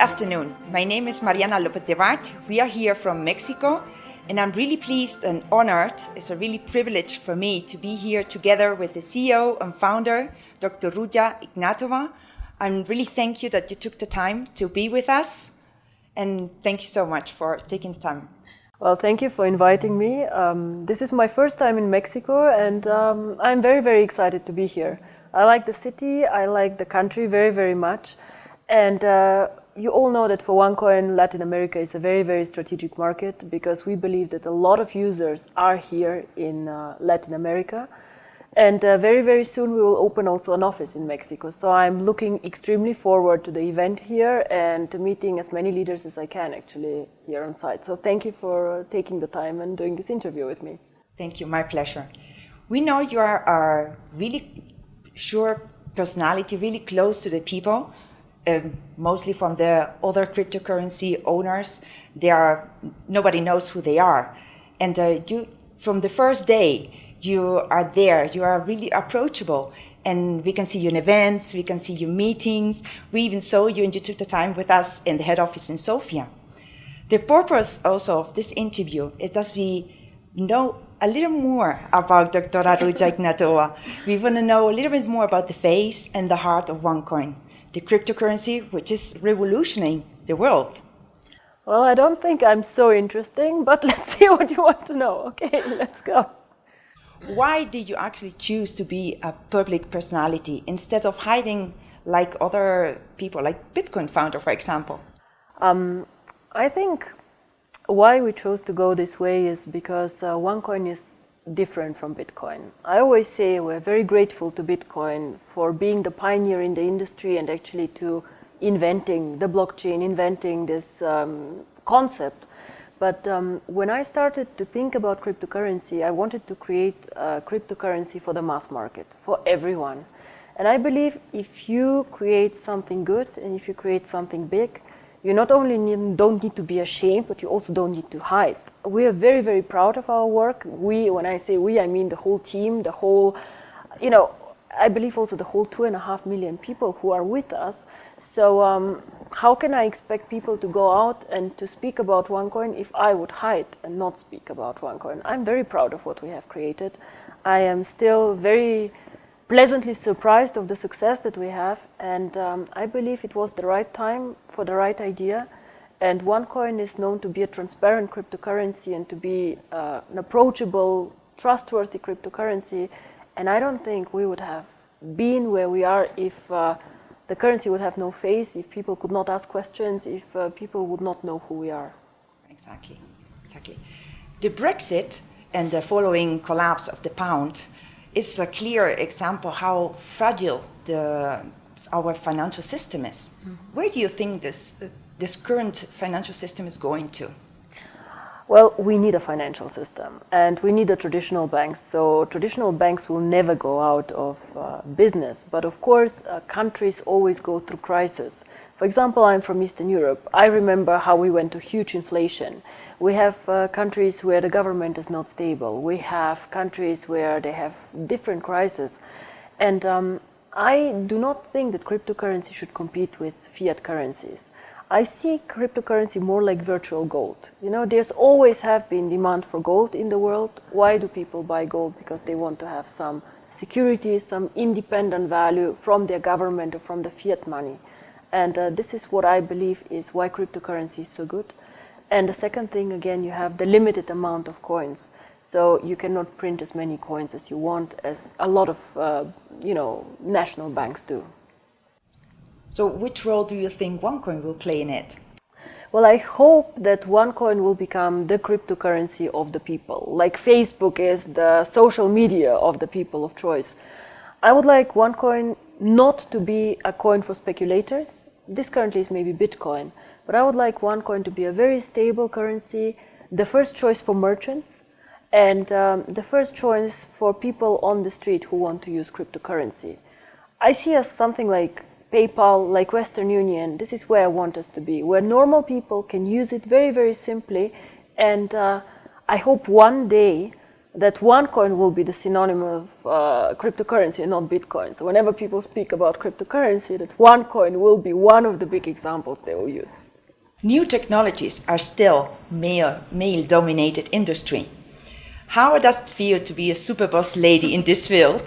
afternoon. My name is Mariana Lopez de Bart. We are here from Mexico, and I'm really pleased and honored. It's a really privilege for me to be here together with the CEO and founder, Dr. Ruja Ignatova. I'm really thank you that you took the time to be with us, and thank you so much for taking the time. Well, thank you for inviting me. This is my first time in Mexico, and I'm very, very excited to be here. I like the city, I like the country very, very much. And you all know that for OneCoin, Latin America is a very, very strategic market because we believe that a lot of users are here in Latin America. And very, very soon we will open also an office in Mexico. So I'm looking extremely forward to the event here and to meeting as many leaders as I can actually here on site. So thank you for taking the time and doing this interview with me. Thank you, my pleasure. We know you are a really sure personality, really close to the people. Mostly from the other cryptocurrency owners, nobody knows who they are. And you, from the first day, you are there, you are really approachable. And we can see you in events, we can see you meetings. We even saw you and you took the time with us in the head office in Sofia. The purpose also of this interview is that we know a little more about Dr. Ruja Ignatova. We want to know a little bit more about the face and the heart of OneCoin, the cryptocurrency which is revolutionizing the world. Well, I don't think I'm so interesting, but let's see what you want to know. Okay, let's go. Why did you actually choose to be a public personality instead of hiding like other people, like Bitcoin founder, for example? I think why we chose to go this way is because OneCoin is different from Bitcoin. I always say we're very grateful to Bitcoin for being the pioneer in the industry and actually to inventing the blockchain, inventing this concept. But when I started to think about cryptocurrency, I wanted to create a cryptocurrency for the mass market, for everyone. And I believe if you create something good and if you create something big, you not only don't need to be ashamed, but you also don't need to hide. We are very, very proud of our work. We, when I say we, I mean the whole team, the whole, I believe also the whole 2.5 million people who are with us. So how can I expect people to go out and to speak about OneCoin if I would hide and not speak about OneCoin? I'm very proud of what we have created. I am still very pleasantly surprised of the success that we have, and I believe it was the right time for the right idea. And OneCoin is known to be a transparent cryptocurrency and to be an approachable, trustworthy cryptocurrency. And I don't think we would have been where we are if the currency would have no face, if people could not ask questions, if people would not know who we are. Exactly. The Brexit and the following collapse of the pound is a clear example how fragile our financial system is. Mm-hmm. Where do you think this current financial system is going to? Well, we need a financial system and we need the traditional banks. So traditional banks will never go out of business. But of course, countries always go through crisis. For example, I'm from Eastern Europe. I remember how we went to huge inflation. We have countries where the government is not stable. We have countries where they have different crises. And I do not think that cryptocurrency should compete with fiat currencies. I see cryptocurrency more like virtual gold. There's always have been demand for gold in the world. Why do people buy gold? Because they want to have some security, some independent value from their government or from the fiat money. And this is what I believe is why cryptocurrency is so good. And the second thing, again, you have the limited amount of coins. So you cannot print as many coins as you want, as a lot of, national banks do. So which role do you think OneCoin will play in it? Well, I hope that OneCoin will become the cryptocurrency of the people, like Facebook is the social media of the people of choice. I would like OneCoin not to be a coin for speculators. This currently is maybe Bitcoin, but I would like OneCoin to be a very stable currency, the first choice for merchants, and the first choice for people on the street who want to use cryptocurrency. I see us something like PayPal, like Western Union. This is where I want us to be, where normal people can use it very, very simply. And I hope one day that OneCoin will be the synonym of cryptocurrency and not Bitcoin. So whenever people speak about cryptocurrency, that OneCoin will be one of the big examples they will use. New technologies are still male-dominated industry. How does it feel to be a super boss lady in this field?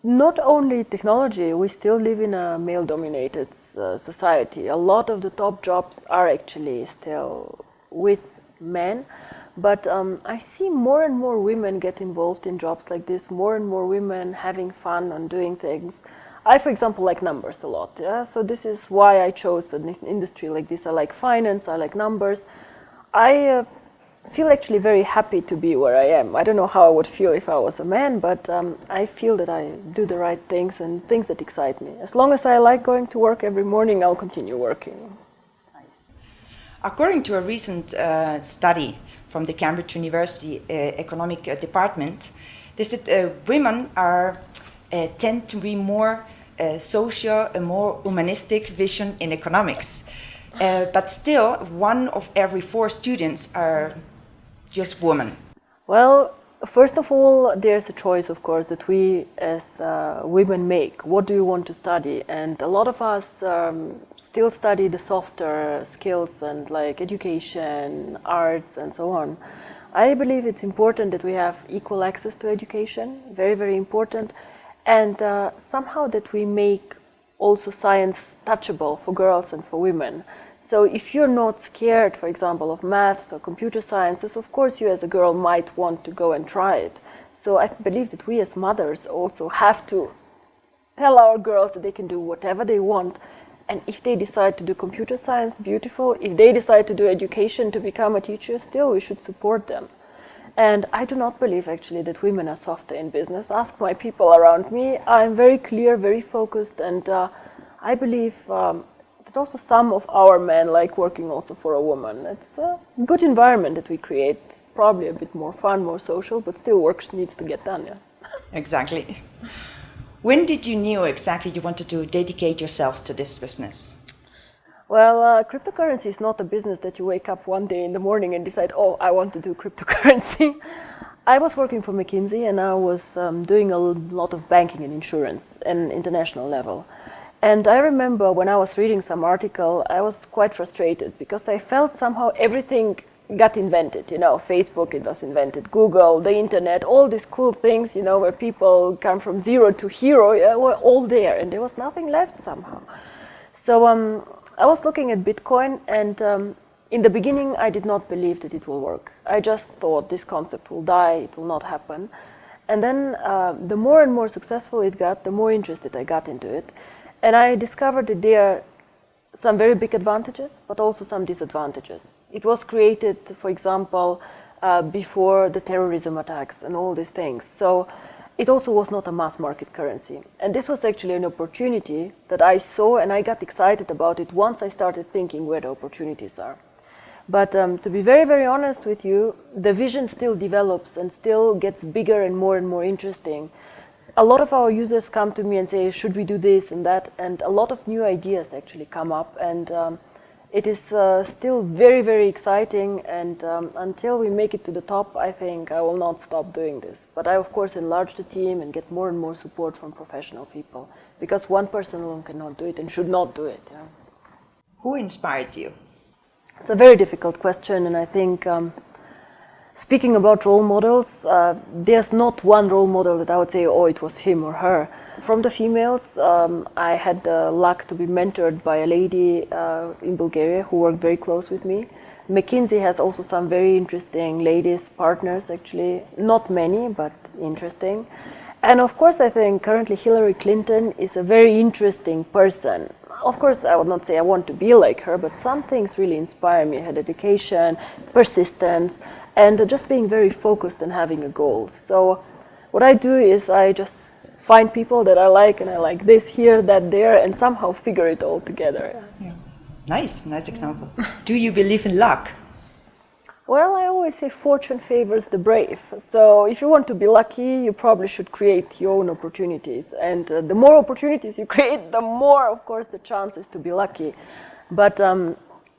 Not only technology, we still live in a male-dominated society. A lot of the top jobs are actually still with men, but I see more and more women get involved in jobs like this, more and more women having fun and doing things. I, for example, like numbers a lot, yeah? So this is why I chose an industry like this. I like finance, I like numbers. I feel actually very happy to be where I am. I don't know how I would feel if I was a man, but I feel that I do the right things and things that excite me. As long as I like going to work every morning, I'll continue working. Nice. According to a recent study from the Cambridge University Economic Department, they said women tend to be more social and more humanistic vision in economics. But still, 1 of every 4 students are just women. Well, first of all, there's a choice, of course, that we as women make. What do you want to study? And a lot of us still study the softer skills and like education, arts, and so on. I believe it's important that we have equal access to education, very, very important, and somehow that we make also science touchable for girls and for women. So if you're not scared, for example, of maths or computer sciences, of course you as a girl might want to go and try it. So I believe that we as mothers also have to tell our girls that they can do whatever they want. And if they decide to do computer science, beautiful. If they decide to do education to become a teacher, still we should support them. And I do not believe actually that women are softer in business. Ask my people around me. I'm very clear, very focused, and I believe that also some of our men like working also for a woman. It's a good environment that we create, probably a bit more fun, more social, but still work needs to get done, yeah. Exactly. When did you know exactly you wanted to dedicate yourself to this business? Well, cryptocurrency is not a business that you wake up one day in the morning and decide, oh, I want to do cryptocurrency. I was working for McKinsey and I was doing a lot of banking and insurance at an international level. And I remember when I was reading some article, I was quite frustrated because I felt somehow everything got invented. You know, Facebook, it was invented, Google, the internet, all these cool things, you know, where people come from zero to hero, yeah, were all there and there was nothing left somehow. So I was looking at Bitcoin and in the beginning I did not believe that it will work. I just thought this concept will die, it will not happen. And then the more and more successful it got, the more interested I got into it. And I discovered that there are some very big advantages, but also some disadvantages. It was created, for example, before the terrorism attacks and all these things. So it also was not a mass market currency. And this was actually an opportunity that I saw and I got excited about it once I started thinking where the opportunities are. But to be very, very honest with you, the vision still develops and still gets bigger and more interesting. A lot of our users come to me and say, should we do this and that? And a lot of new ideas actually come up. And it is still very, very exciting. And until we make it to the top, I think I will not stop doing this. But I, of course, enlarge the team and get more and more support from professional people. Because one person alone cannot do it and should not do it. Yeah. Who inspired you? It's a very difficult question. And I think speaking about role models, there's not one role model that I would say, oh, it was him or her. From the females, I had the luck to be mentored by a lady in Bulgaria who worked very close with me. McKinsey has also some very interesting ladies partners, actually. Not many, but interesting. And of course, I think currently Hillary Clinton is a very interesting person. Of course, I would not say I want to be like her, but some things really inspire me. Her dedication, persistence, and just being very focused and having a goal. So what I do is I just find people that I like, and I like this here, that there, and somehow figure it all together. Yeah. Nice example. Do you believe in luck? Well, I always say fortune favors the brave. So if you want to be lucky, you probably should create your own opportunities. And the more opportunities you create, the more, of course, the chances to be lucky. But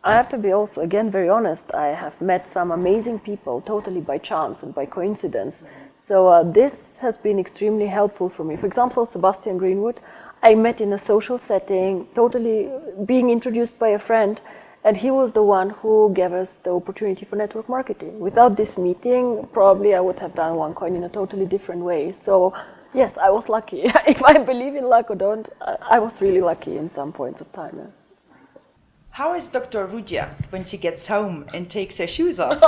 I have to be also, again, very honest. I have met some amazing people totally by chance and by coincidence. So this has been extremely helpful for me. For example, Sebastian Greenwood, I met in a social setting, totally being introduced by a friend, and he was the one who gave us the opportunity for network marketing. Without this meeting, probably I would have done OneCoin in a totally different way. So yes, I was lucky. If I believe in luck or don't, I was really lucky in some points of time. Yeah. How is Dr. Ruja when she gets home and takes her shoes off?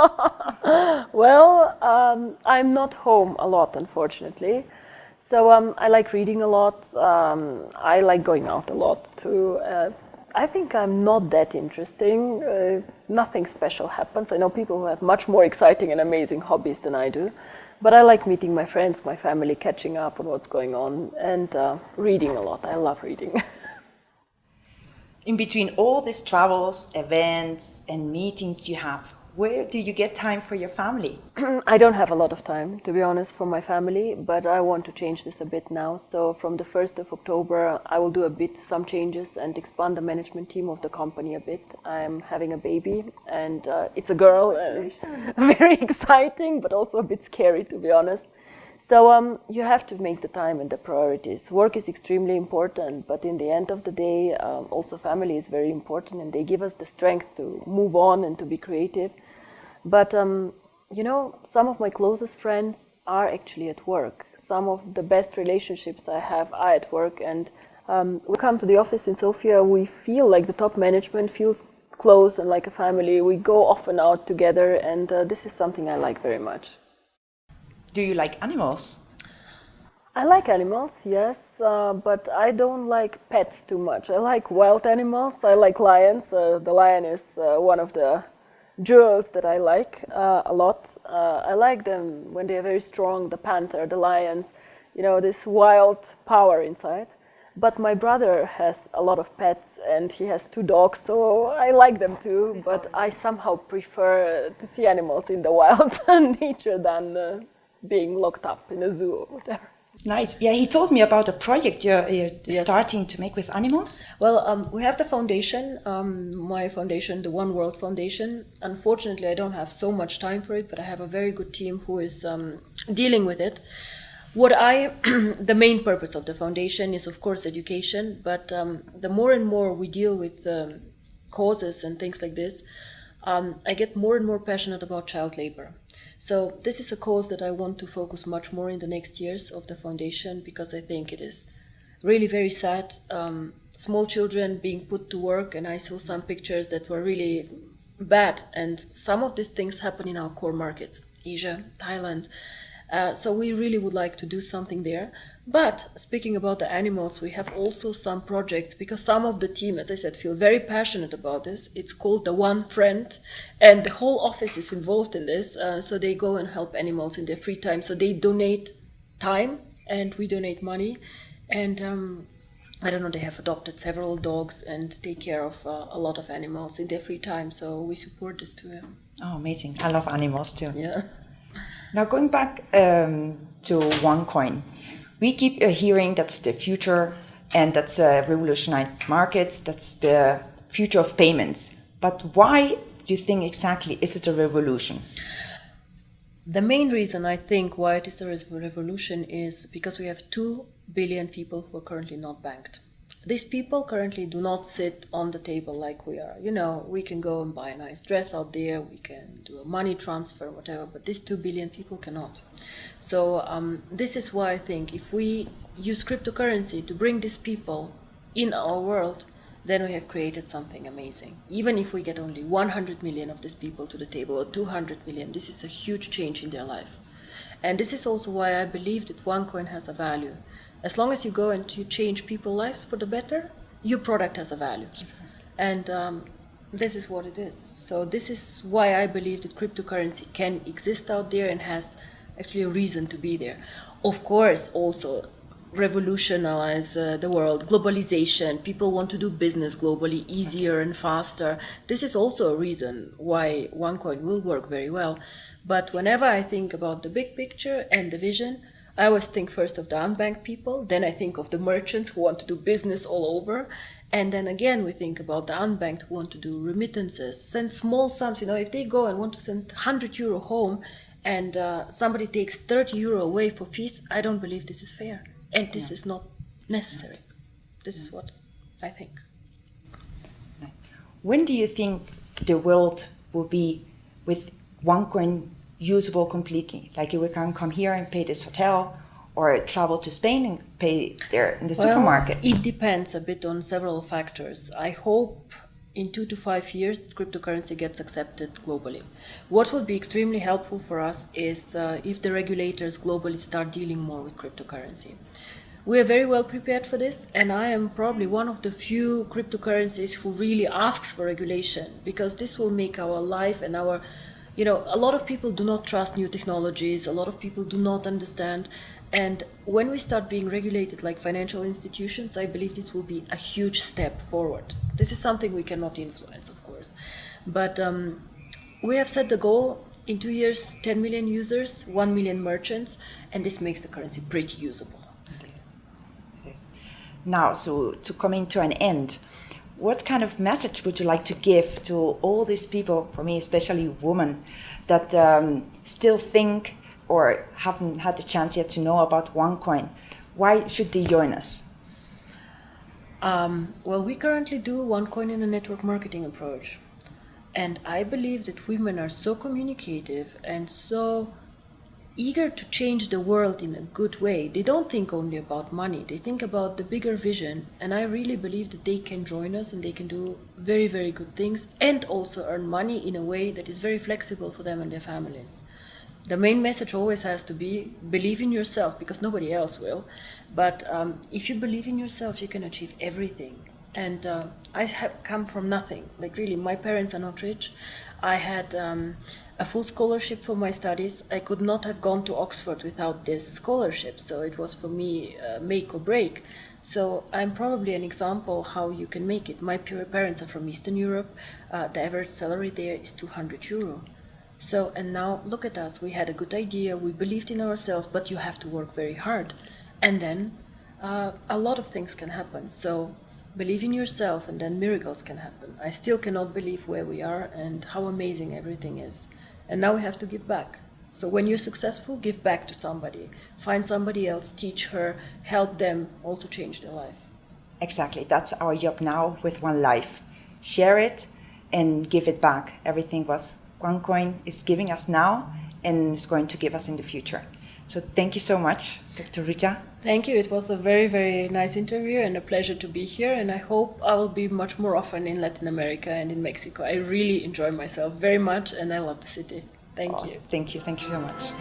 Well, I'm not home a lot, unfortunately. So I like reading a lot. I like going out a lot too. I think I'm not that interesting. Nothing special happens. I know people who have much more exciting and amazing hobbies than I do. But I like meeting my friends, my family, catching up on what's going on, and reading a lot. I love reading. In between all these travels, events, and meetings you have, where do you get time for your family? I don't have a lot of time, to be honest, for my family, but I want to change this a bit now. So from the 1st of October, I will do some changes and expand the management team of the company a bit. I'm having a baby, and it's a girl. Very exciting, but also a bit scary, to be honest. So you have to make the time and the priorities. Work is extremely important, but in the end of the day, also family is very important, and they give us the strength to move on and to be creative. But, you know, some of my closest friends are actually at work. Some of the best relationships I have are at work, and we come to the office in Sofia, we feel like the top management feels close and like a family. We go often out together, and this is something I like very much. Do you like animals? I like animals, yes, but I don't like pets too much. I like wild animals. I like lions. The lion is one of the jewels that I like a lot. I like them when they are very strong, the panther, the lions, you know, this wild power inside. But my brother has a lot of pets, and he has 2 dogs, so I like them too, but I somehow prefer to see animals in the wild nature than being locked up in a zoo or whatever. Nice. Yeah, he told me about a project you're starting to make with animals. Well, we have the foundation, my foundation, the One World Foundation. Unfortunately, I don't have so much time for it, but I have a very good team who is dealing with it. The main purpose of the foundation is, of course, education, but the more and more we deal with causes and things like this, I get more and more passionate about child labor. So this is a cause that I want to focus much more in the next years of the foundation, because I think it is really very sad. Small children being put to work, and I saw some pictures that were really bad, and some of these things happen in our core markets, Asia, Thailand. So we really would like to do something there. But speaking about the animals, we have also some projects, because some of the team, as I said, feel very passionate about this. It's called the One Friend, and the whole office is involved in this. So they go and help animals in their free time. So they donate time, and we donate money. And I don't know, they have adopted several dogs and take care of a lot of animals in their free time. So we support this too. Oh, amazing. I love animals too. Yeah. Now going back to OneCoin, we keep hearing that's the future, and that's revolutionize markets, that's the future of payments. But why do you think exactly is it a revolution? The main reason I think why it is a revolution is because we have 2 billion people who are currently not banked. These people currently do not sit on the table like we are. You know, we can go and buy a nice dress out there, we can do a money transfer, whatever, but these 2 billion people cannot. So this is why I think if we use cryptocurrency to bring these people in our world, then we have created something amazing. Even if we get only 100 million of these people to the table, or 200 million, this is a huge change in their life. And this is also why I believe that OneCoin has a value. As long as you go and you change people's lives for the better, your product has a value. Exactly. And this is what it is. So this is why I believe that cryptocurrency can exist out there and has actually a reason to be there. Of course, also revolutionize the world, globalization, people want to do business globally easier and faster. This is also a reason why OneCoin will work very well. But whenever I think about the big picture and the vision, I always think first of the unbanked people, then I think of the merchants who want to do business all over, And then again, we think about the unbanked who want to do remittances, send small sums. If they go and want to send €100 home and somebody takes €30 away for fees, I don't believe this is fair. And this is not necessary. This is what I think. When do you think the world will be with OneCoin usable completely? Like we can come here and pay this hotel, or travel to Spain and pay there in the supermarket? It depends a bit on several factors. I hope in 2 to 5 years cryptocurrency gets accepted globally. What would be extremely helpful for us is if the regulators globally start dealing more with cryptocurrency. We are very well prepared for this, and I am probably one of the few cryptocurrencies who really asks for regulation, because this will make our life and our, a lot of people do not trust new technologies, a lot of people do not understand. And when we start being regulated like financial institutions, I believe this will be a huge step forward. This is something we cannot influence, of course. But we have set the goal in 2 years, 10 million users, 1 million merchants, and this makes the currency pretty usable. It is. Now, so to come to an end, what kind of message would you like to give to all these people, for me especially women, that still think or haven't had the chance yet to know about OneCoin? Why should they join us? Well, we currently do OneCoin in a network marketing approach. And I believe that women are so communicative and so eager to change the world in a good way. They don't think only about money, they think about the bigger vision. And I really believe that they can join us and they can do very, very good things and also earn money in a way that is very flexible for them and their families. The main message always has to be, believe in yourself, because nobody else will. But if you believe in yourself, you can achieve everything. And I have come from nothing. Like really, my parents are not rich. I had a full scholarship for my studies. I could not have gone to Oxford without this scholarship. So it was for me make or break. So I'm probably an example how you can make it. My parents are from Eastern Europe. The average salary there is €200. So, and now look at us, we had a good idea, we believed in ourselves, but you have to work very hard. And then a lot of things can happen. So believe in yourself and then miracles can happen. I still cannot believe where we are and how amazing everything is. And now we have to give back. So when you're successful, give back to somebody. Find somebody else, teach her, help them, also change their life. Exactly, that's our job now with One Life. Share it and give it back. Everything was OneCoin is giving us now and is going to give us in the future. So thank you so much, Dr. Ruja. Thank you. It was a very, very nice interview and a pleasure to be here. And I hope I will be much more often in Latin America and in Mexico. I really enjoy myself very much and I love the city. Thank you. Thank you. Thank you so much.